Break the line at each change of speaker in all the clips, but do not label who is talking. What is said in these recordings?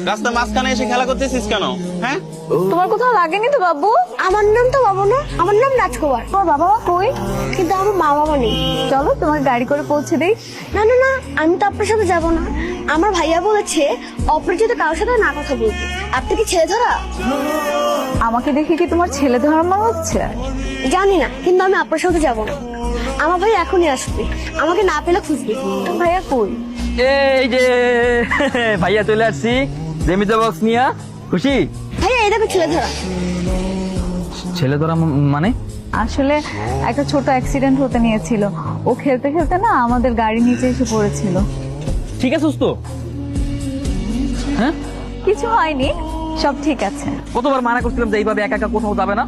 রাস্তা মাঝখানে এসে খেলা করতেছিস কেন? হ্যাঁ,
তোমার কোথাও লাগেনি তো বাবু?
আমার নাম তো বাবু না, আমার নাম রাজকুমার।
তোমার বাবা মা কই?
কিন্তু আমার মা বাবা নেই।
চলো তোমার গাড়ি করে পৌঁছে দেই।
না না না, আমি তো আপনার সাথে যাব না। আমার ভাইয়া বলেছে অপরিচিত কারোর সাথে না কথা বলতে। আপনি কি ছেলে ধরা?
আমাকে দেখে কি তোমার ছেলে ধরার মনে হচ্ছে?
জানি না, কিন্তু আমি আপনার সাথে যাব না। আমার ভাই এখনই আসবে, আমাকে না পেলে খুঁজবে।
ভাইয়া কই?
এই যে ভাইয়া চলে আসছি জেমিতে বক্স নিয়া। খুশি?
ভাইয়া এই দেখো ছেলে ধরা।
ছেলে ধরা মানে?
আসলে একটা ছোট অ্যাক্সিডেন্ট হতে নিয়েছিল। ও খেলতে খেলতে না আমাদের গাড়ি নিচে এসে পড়েছিল।
ঠিক আছে তো? হ্যাঁ,
কিছু হয়নি, সব ঠিক আছে।
কতবার মানা করছিলাম যে এইভাবে একা একা কোথাও যাবে না।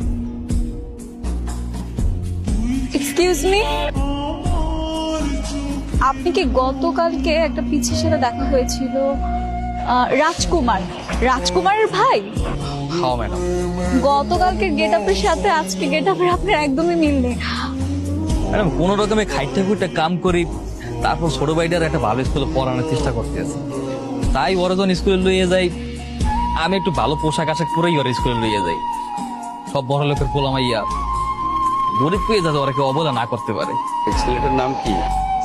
এক্সকিউজ মি, আপনি কি গতকালকে একটা পিছিয়ে সাথে দেখা হয়েছিল রাজকুমার, রাজকুমারের ভাই?
হ্যাঁ ম্যাডাম।
গতকালকে গেট আপের সাথে আজকে গেট আপের আপনার একদমই মিল নেই।
ম্যাডাম কোন রকমে খাইতে খুঁটে কাম করি, তারপর ছোট ভাইটার একটা ভালো স্কুলে পড়ানোর চেষ্টা করতেছি। তাই ওরা যখন স্কুলে লইয়ে যাই, আমি একটু ভালো পোশাক আশাক পরেই ওরা স্কুলে লইয়ে যাই। সব বড় লোকের পোলামাইয়া গরিব পেয়ে যাতে ওরা কেউ অবহেলা না করতে পারে।
ছেলেটার নাম কি?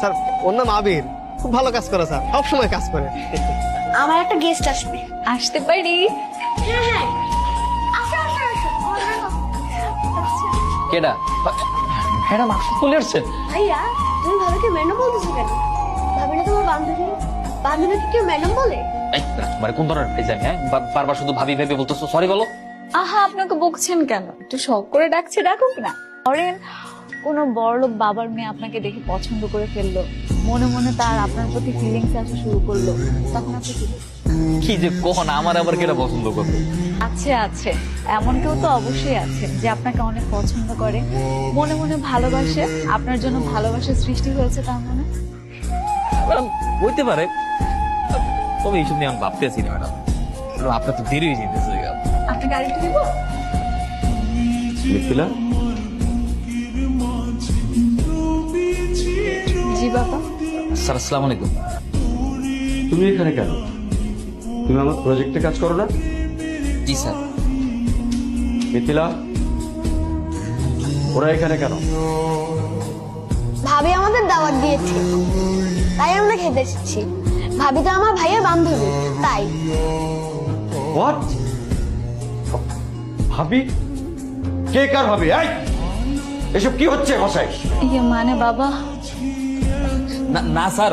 স্যার ওর নাম আবির, খুব ভালো কাজ করে স্যার, সব সময় কাজ করে।
আমার একটা গেস্ট আসবে।
আসতে পারি?
হ্যাঁ হ্যাঁ, আসো আসো আসো।
কেডা? ম্যাডাম চলে আসছেন?
ভাইয়া, তুমি ভাবিকে ম্যাডাম বলতেছো কেন? ভাবি না তোমার বান্ধবী? বান্ধবীকে কেউ ম্যাডাম বলে?
এই মানে কোন ধরনের ফাইজলামি? হ্যাঁ, বারবার শুধু ভাবি ভেবে বলতেছো। সরি বলো।
আহা, আপনাকে বকছেন কেন? একটু শখ করে ডাকছে, ডাকুক না। ধরেন কোনো বড়লোক বাবার মেয়ে আপনাকে দেখে পছন্দ করে ফেললো, মনে মনে তার আপনার প্রতি ফিলিংস আসা শুরু করলো, তখন আপনি কি করবেন?
কি যে কখন আমার আবার কেটা পছন্দ করবে?
আছে আছে, এমন কেউ তো অবশ্যই আছে যে আপনাকে অনেক পছন্দ করে, মনে মনে ভালোবাসে, আপনার জন্য ভালোবাসার সৃষ্টি হয়েছে তার মনে।
ম্যাডাম হইতে পারে, তবে এইসব নিয়ে আমি ভাবতেছি না ম্যাডাম। আপনার তো দেরি হয়ে যেতেছে।
আপনাকে আরেকটু দিব?
মিথিলা,
জি বাবা।
স্যার আসসালামু আলাইকুম।
তুমি এখানে কেন? তুমি আমার প্রজেক্টে কাজ করো না?
জি স্যার।
মিথিলা, ওরা এখানে কেন?
ভাবি আমাদের দাওয়াত দিয়েছে, তাই আমরা খেতে এসেছি। ভাবি তো আমার ভাইয়ের বান্ধবী, তাই।
হোয়াট? ভাবি? কে কার ভাবি? এই এসব কি হচ্ছে বাসায়?
ইয়ে মানে বাবা,
না না স্যার,